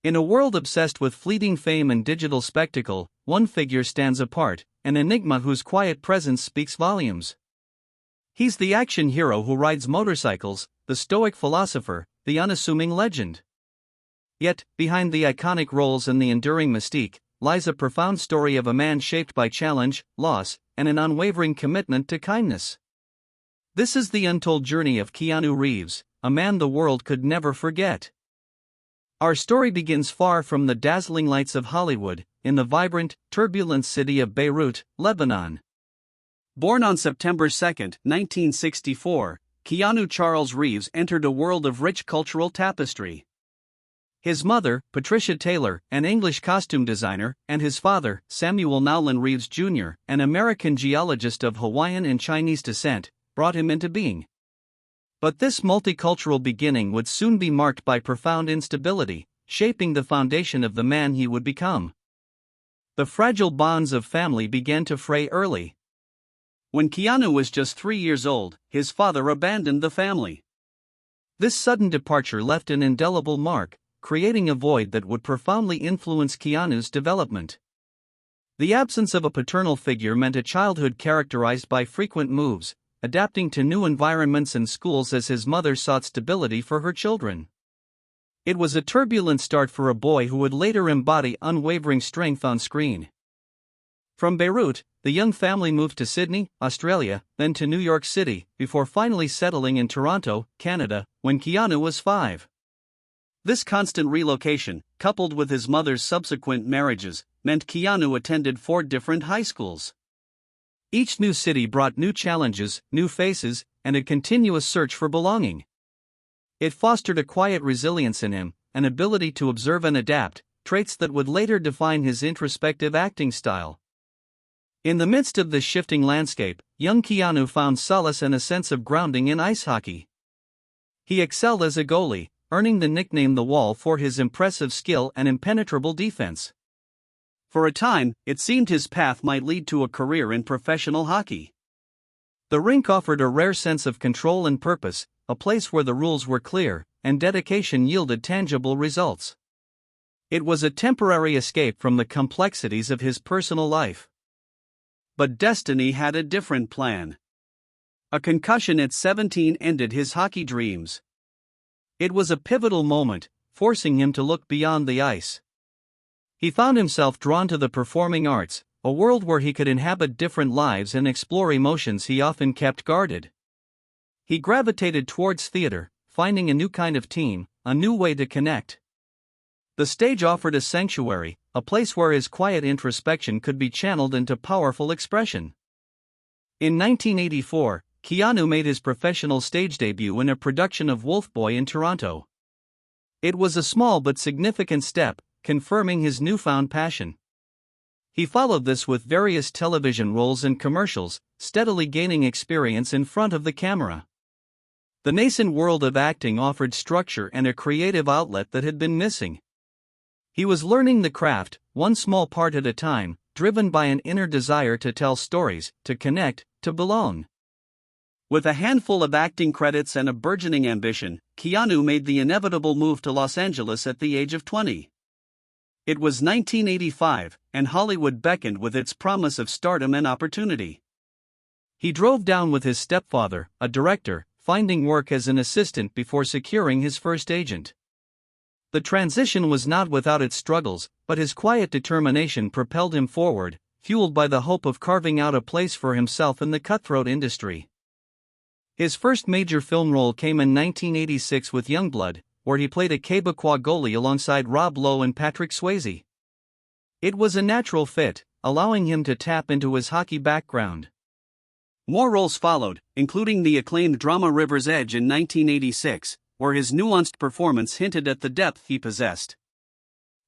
In a world obsessed with fleeting fame and digital spectacle, one figure stands apart, an enigma whose quiet presence speaks volumes. He's the action hero who rides motorcycles, the stoic philosopher, the unassuming legend. Yet, behind the iconic roles and the enduring mystique, lies a profound story of a man shaped by challenge, loss, and an unwavering commitment to kindness. This is the untold journey of Keanu Reeves, a man the world could never forget. Our story begins far from the dazzling lights of Hollywood, in the vibrant, turbulent city of Beirut, Lebanon. Born on September 2, 1964, Keanu Charles Reeves entered a world of rich cultural tapestry. His mother, Patricia Taylor, an English costume designer, and his father, Samuel Nowlin Reeves Jr., an American geologist of Hawaiian and Chinese descent, brought him into being. But this multicultural beginning would soon be marked by profound instability, shaping the foundation of the man he would become. The fragile bonds of family began to fray early. When Keanu was just 3 years old, his father abandoned the family. This sudden departure left an indelible mark, creating a void that would profoundly influence Keanu's development. The absence of a paternal figure meant a childhood characterized by frequent moves, adapting to new environments and schools as his mother sought stability for her children. It was a turbulent start for a boy who would later embody unwavering strength on screen. From Beirut, the young family moved to Sydney, Australia, then to New York City, before finally settling in Toronto, Canada, when Keanu was 5. This constant relocation, coupled with his mother's subsequent marriages, meant Keanu attended 4 different high schools. Each new city brought new challenges, new faces, and a continuous search for belonging. It fostered a quiet resilience in him, an ability to observe and adapt, traits that would later define his introspective acting style. In the midst of this shifting landscape, young Keanu found solace and a sense of grounding in ice hockey. He excelled as a goalie, earning the nickname The Wall for his impressive skill and impenetrable defense. For a time, it seemed his path might lead to a career in professional hockey. The rink offered a rare sense of control and purpose, a place where the rules were clear, and dedication yielded tangible results. It was a temporary escape from the complexities of his personal life. But destiny had a different plan. A concussion at 17 ended his hockey dreams. It was a pivotal moment, forcing him to look beyond the ice. He found himself drawn to the performing arts, a world where he could inhabit different lives and explore emotions he often kept guarded. He gravitated towards theater, finding a new kind of team, a new way to connect. The stage offered a sanctuary, a place where his quiet introspection could be channeled into powerful expression. In 1984, Keanu made his professional stage debut in a production of Wolfboy in Toronto. It was a small but significant step, confirming his newfound passion. He followed this with various television roles and commercials, steadily gaining experience in front of the camera. The nascent world of acting offered structure and a creative outlet that had been missing. He was learning the craft, one small part at a time, driven by an inner desire to tell stories, to connect, to belong. With a handful of acting credits and a burgeoning ambition, Keanu made the inevitable move to Los Angeles at the age of 20. It was 1985, and Hollywood beckoned with its promise of stardom and opportunity. He drove down with his stepfather, a director, finding work as an assistant before securing his first agent. The transition was not without its struggles, but his quiet determination propelled him forward, fueled by the hope of carving out a place for himself in the cutthroat industry. His first major film role came in 1986 with Youngblood, where he played a Quebecois goalie alongside Rob Lowe and Patrick Swayze. It was a natural fit, allowing him to tap into his hockey background. More roles followed, including the acclaimed drama River's Edge in 1986, where his nuanced performance hinted at the depth he possessed.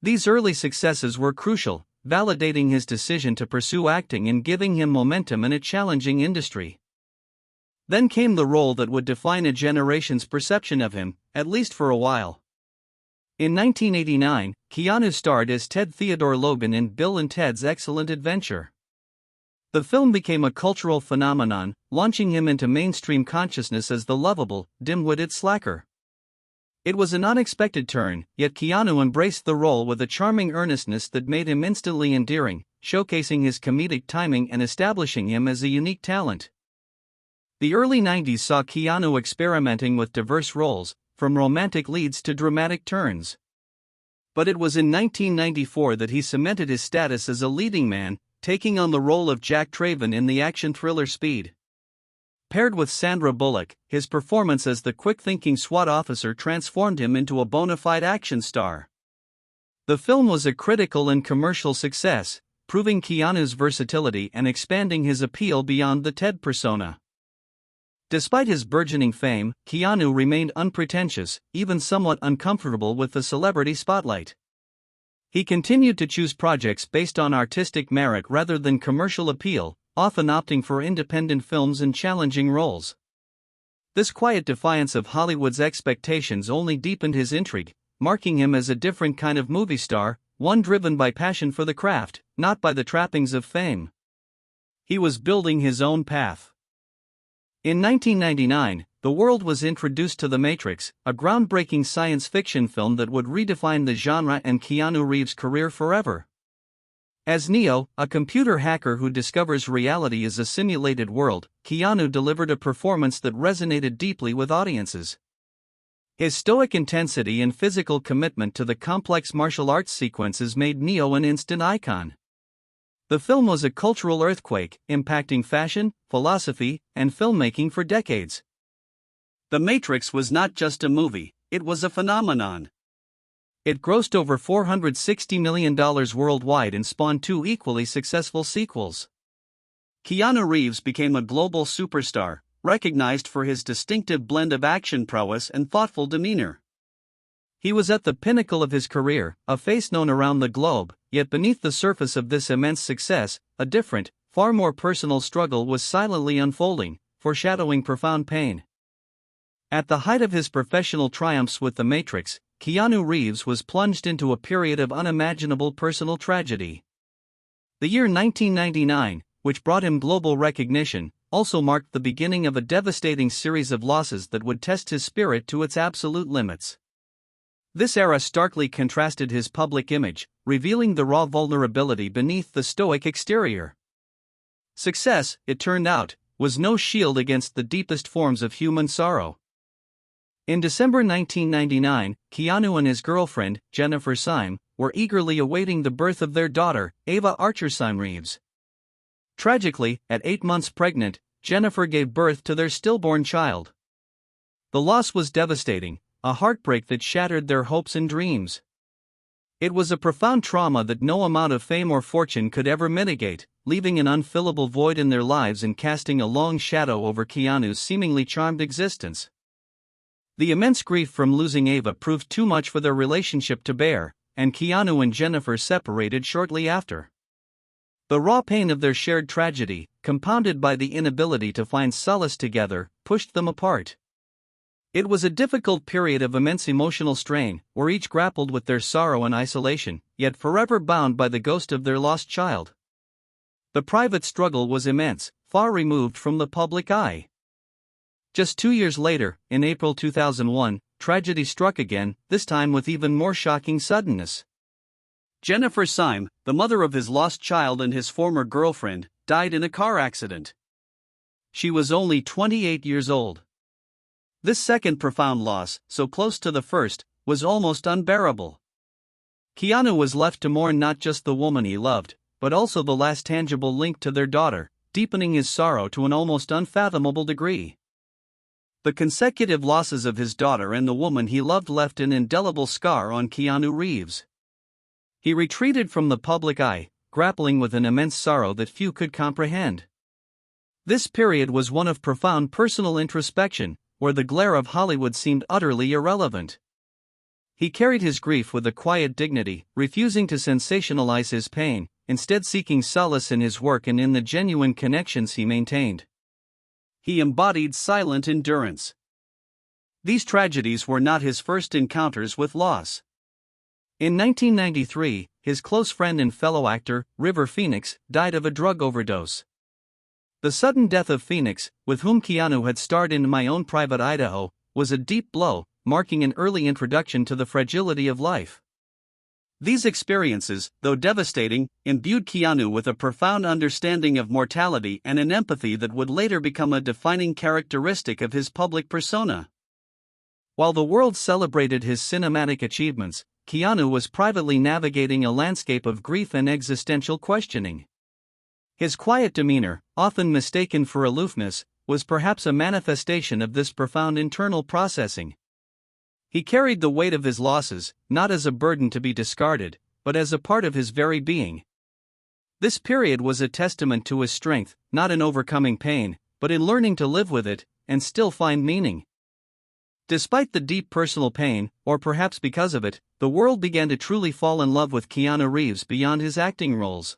These early successes were crucial, validating his decision to pursue acting and giving him momentum in a challenging industry. Then came the role that would define a generation's perception of him, at least for a while. In 1989, Keanu starred as Ted Theodore Logan in Bill and Ted's Excellent Adventure. The film became a cultural phenomenon, launching him into mainstream consciousness as the lovable, dim-witted slacker. It was an unexpected turn, yet Keanu embraced the role with a charming earnestness that made him instantly endearing, showcasing his comedic timing and establishing him as a unique talent. The early 90s saw Keanu experimenting with diverse roles, from romantic leads to dramatic turns. But it was in 1994 that he cemented his status as a leading man, taking on the role of Jack Traven in the action thriller Speed. Paired with Sandra Bullock, his performance as the quick-thinking SWAT officer transformed him into a bona fide action star. The film was a critical and commercial success, proving Keanu's versatility and expanding his appeal beyond the Ted persona. Despite his burgeoning fame, Keanu remained unpretentious, even somewhat uncomfortable with the celebrity spotlight. He continued to choose projects based on artistic merit rather than commercial appeal, often opting for independent films and challenging roles. This quiet defiance of Hollywood's expectations only deepened his intrigue, marking him as a different kind of movie star, one driven by passion for the craft, not by the trappings of fame. He was building his own path. In 1999, the world was introduced to The Matrix, a groundbreaking science fiction film that would redefine the genre and Keanu Reeves' career forever. As Neo, a computer hacker who discovers reality is a simulated world, Keanu delivered a performance that resonated deeply with audiences. His stoic intensity and physical commitment to the complex martial arts sequences made Neo an instant icon. The film was a cultural earthquake, impacting fashion, philosophy, and filmmaking for decades. The Matrix was not just a movie, it was a phenomenon. It grossed over $460 million worldwide and spawned two equally successful sequels. Keanu Reeves became a global superstar, recognized for his distinctive blend of action prowess and thoughtful demeanor. He was at the pinnacle of his career, a face known around the globe, yet beneath the surface of this immense success, a different, far more personal struggle was silently unfolding, foreshadowing profound pain. At the height of his professional triumphs with The Matrix, Keanu Reeves was plunged into a period of unimaginable personal tragedy. The year 1999, which brought him global recognition, also marked the beginning of a devastating series of losses that would test his spirit to its absolute limits. This era starkly contrasted his public image, revealing the raw vulnerability beneath the stoic exterior. Success, it turned out, was no shield against the deepest forms of human sorrow. In December 1999, Keanu and his girlfriend, Jennifer Syme, were eagerly awaiting the birth of their daughter, Ava Archer Syme Reeves. Tragically, at 8 months pregnant, Jennifer gave birth to their stillborn child. The loss was devastating, a heartbreak that shattered their hopes and dreams. It was a profound trauma that no amount of fame or fortune could ever mitigate, leaving an unfillable void in their lives and casting a long shadow over Keanu's seemingly charmed existence. The immense grief from losing Ava proved too much for their relationship to bear, and Keanu and Jennifer separated shortly after. The raw pain of their shared tragedy, compounded by the inability to find solace together, pushed them apart. It was a difficult period of immense emotional strain, where each grappled with their sorrow and isolation, yet forever bound by the ghost of their lost child. The private struggle was immense, far removed from the public eye. Just 2 years later, in April 2001, tragedy struck again, this time with even more shocking suddenness. Jennifer Syme, the mother of his lost child and his former girlfriend, died in a car accident. She was only 28 years old. This second profound loss, so close to the first, was almost unbearable. Keanu was left to mourn not just the woman he loved, but also the last tangible link to their daughter, deepening his sorrow to an almost unfathomable degree. The consecutive losses of his daughter and the woman he loved left an indelible scar on Keanu Reeves. He retreated from the public eye, grappling with an immense sorrow that few could comprehend. This period was one of profound personal introspection, where the glare of Hollywood seemed utterly irrelevant. He carried his grief with a quiet dignity, refusing to sensationalize his pain, instead seeking solace in his work and in the genuine connections he maintained. He embodied silent endurance. These tragedies were not his first encounters with loss. In 1993, his close friend and fellow actor, River Phoenix, died of a drug overdose. The sudden death of Phoenix, with whom Keanu had starred in My Own Private Idaho, was a deep blow, marking an early introduction to the fragility of life. These experiences, though devastating, imbued Keanu with a profound understanding of mortality and an empathy that would later become a defining characteristic of his public persona. While the world celebrated his cinematic achievements, Keanu was privately navigating a landscape of grief and existential questioning. His quiet demeanor, often mistaken for aloofness, was perhaps a manifestation of this profound internal processing. He carried the weight of his losses, not as a burden to be discarded, but as a part of his very being. This period was a testament to his strength, not in overcoming pain, but in learning to live with it, and still find meaning. Despite the deep personal pain, or perhaps because of it, the world began to truly fall in love with Keanu Reeves beyond his acting roles.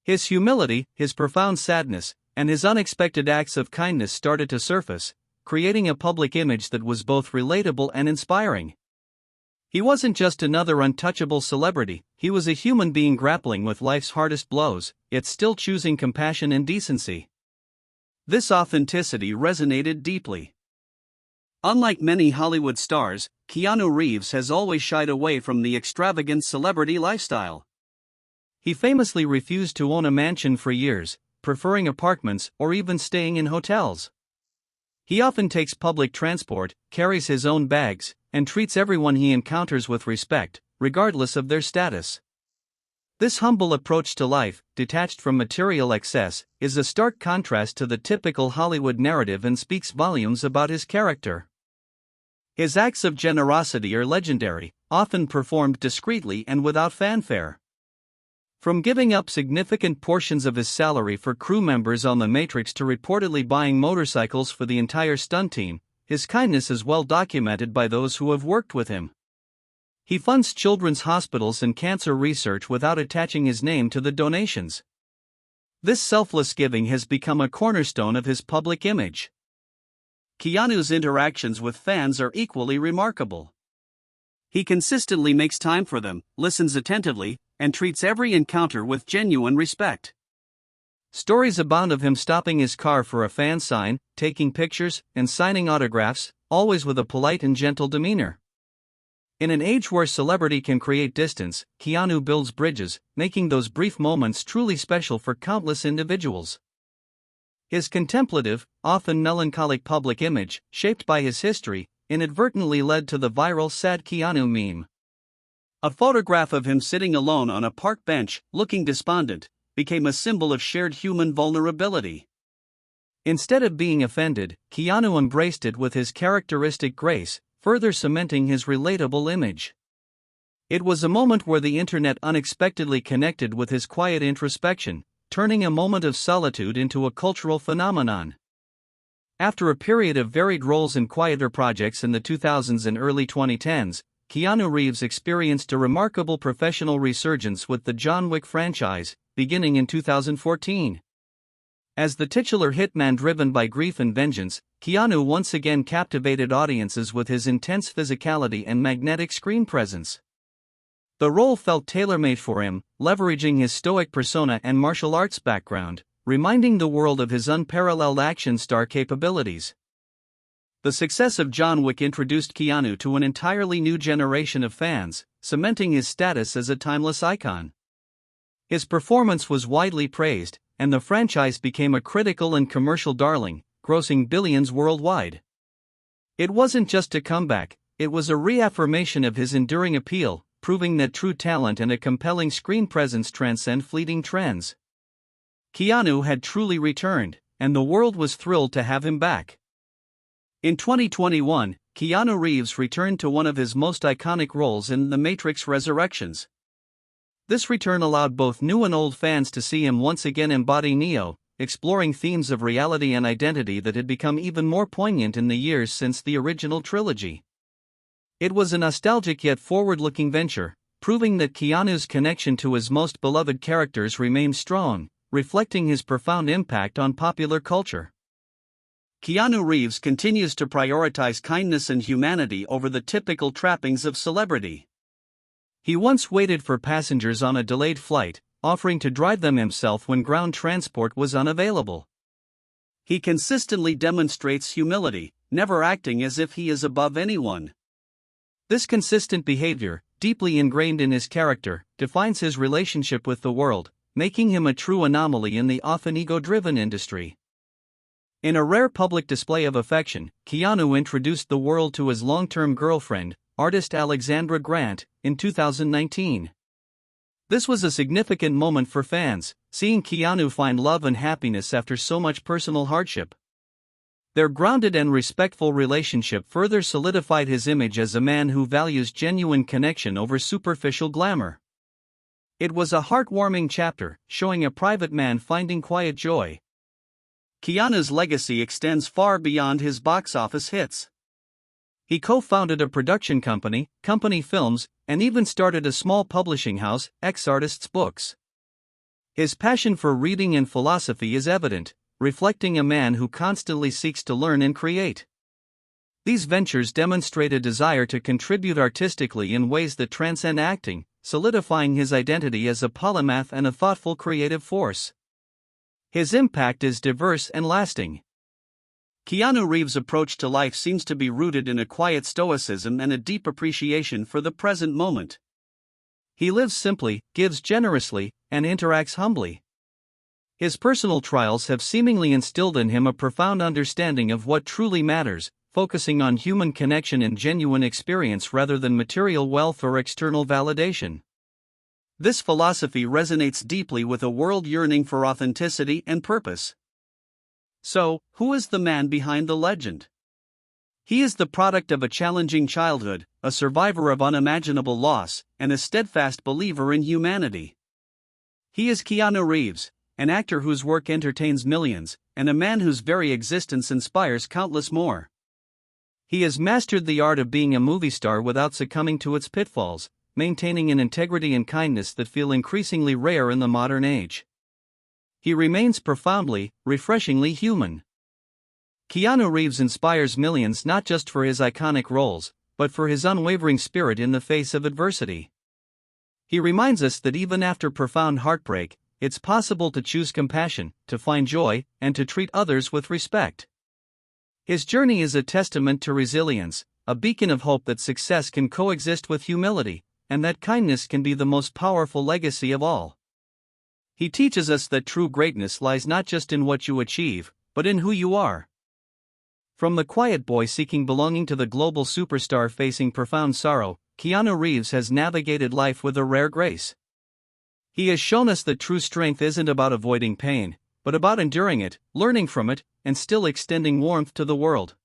His humility, his profound sadness, and his unexpected acts of kindness started to surface, creating a public image that was both relatable and inspiring. He wasn't just another untouchable celebrity, he was a human being grappling with life's hardest blows, yet still choosing compassion and decency. This authenticity resonated deeply. Unlike many Hollywood stars, Keanu Reeves has always shied away from the extravagant celebrity lifestyle. He famously refused to own a mansion for years, preferring apartments or even staying in hotels. He often takes public transport, carries his own bags, and treats everyone he encounters with respect, regardless of their status. This humble approach to life, detached from material excess, is a stark contrast to the typical Hollywood narrative and speaks volumes about his character. His acts of generosity are legendary, often performed discreetly and without fanfare. From giving up significant portions of his salary for crew members on The Matrix to reportedly buying motorcycles for the entire stunt team, his kindness is well documented by those who have worked with him. He funds children's hospitals and cancer research without attaching his name to the donations. This selfless giving has become a cornerstone of his public image. Keanu's interactions with fans are equally remarkable. He consistently makes time for them, listens attentively, and treats every encounter with genuine respect. Stories abound of him stopping his car for a fan sign, taking pictures, and signing autographs, always with a polite and gentle demeanor. In an age where celebrity can create distance, Keanu builds bridges, making those brief moments truly special for countless individuals. His contemplative, often melancholic public image, shaped by his history, inadvertently led to the viral "Sad Keanu" meme. A photograph of him sitting alone on a park bench, looking despondent, became a symbol of shared human vulnerability. Instead of being offended, Keanu embraced it with his characteristic grace, further cementing his relatable image. It was a moment where the internet unexpectedly connected with his quiet introspection, turning a moment of solitude into a cultural phenomenon. After a period of varied roles in quieter projects in the 2000s and early 2010s, Keanu Reeves experienced a remarkable professional resurgence with the John Wick franchise, beginning in 2014. As the titular hitman driven by grief and vengeance, Keanu once again captivated audiences with his intense physicality and magnetic screen presence. The role felt tailor-made for him, leveraging his stoic persona and martial arts background, reminding the world of his unparalleled action star capabilities. The success of John Wick introduced Keanu to an entirely new generation of fans, cementing his status as a timeless icon. His performance was widely praised, and the franchise became a critical and commercial darling, grossing billions worldwide. It wasn't just a comeback, it was a reaffirmation of his enduring appeal, proving that true talent and a compelling screen presence transcend fleeting trends. Keanu had truly returned, and the world was thrilled to have him back. In 2021, Keanu Reeves returned to one of his most iconic roles in The Matrix Resurrections. This return allowed both new and old fans to see him once again embody Neo, exploring themes of reality and identity that had become even more poignant in the years since the original trilogy. It was a nostalgic yet forward-looking venture, proving that Keanu's connection to his most beloved characters remained strong, reflecting his profound impact on popular culture. Keanu Reeves continues to prioritize kindness and humanity over the typical trappings of celebrity. He once waited for passengers on a delayed flight, offering to drive them himself when ground transport was unavailable. He consistently demonstrates humility, never acting as if he is above anyone. This consistent behavior, deeply ingrained in his character, defines his relationship with the world, making him a true anomaly in the often ego-driven industry. In a rare public display of affection, Keanu introduced the world to his long-term girlfriend, artist Alexandra Grant, in 2019. This was a significant moment for fans, seeing Keanu find love and happiness after so much personal hardship. Their grounded and respectful relationship further solidified his image as a man who values genuine connection over superficial glamour. It was a heartwarming chapter, showing a private man finding quiet joy. Keanu's legacy extends far beyond his box office hits. He co-founded a production company, Company Films, and even started a small publishing house, Ex-Artists Books. His passion for reading and philosophy is evident, reflecting a man who constantly seeks to learn and create. These ventures demonstrate a desire to contribute artistically in ways that transcend acting, solidifying his identity as a polymath and a thoughtful creative force. His impact is diverse and lasting. Keanu Reeves' approach to life seems to be rooted in a quiet stoicism and a deep appreciation for the present moment. He lives simply, gives generously, and interacts humbly. His personal trials have seemingly instilled in him a profound understanding of what truly matters, focusing on human connection and genuine experience rather than material wealth or external validation. This philosophy resonates deeply with a world yearning for authenticity and purpose. So, who is the man behind the legend? He is the product of a challenging childhood, a survivor of unimaginable loss, and a steadfast believer in humanity. He is Keanu Reeves, an actor whose work entertains millions, and a man whose very existence inspires countless more. He has mastered the art of being a movie star without succumbing to its pitfalls, maintaining an integrity and kindness that feel increasingly rare in the modern age. He remains profoundly, refreshingly human. Keanu Reeves inspires millions not just for his iconic roles, but for his unwavering spirit in the face of adversity. He reminds us that even after profound heartbreak, it's possible to choose compassion, to find joy, and to treat others with respect. His journey is a testament to resilience, a beacon of hope that success can coexist with humility, and that kindness can be the most powerful legacy of all. He teaches us that true greatness lies not just in what you achieve, but in who you are. From the quiet boy seeking belonging to the global superstar facing profound sorrow, Keanu Reeves has navigated life with a rare grace. He has shown us that true strength isn't about avoiding pain, but about enduring it, learning from it, and still extending warmth to the world.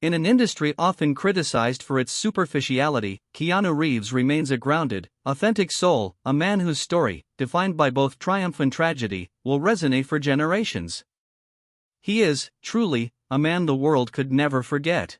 In an industry often criticized for its superficiality, Keanu Reeves remains a grounded, authentic soul, a man whose story, defined by both triumph and tragedy, will resonate for generations. He is, truly, a man the world could never forget.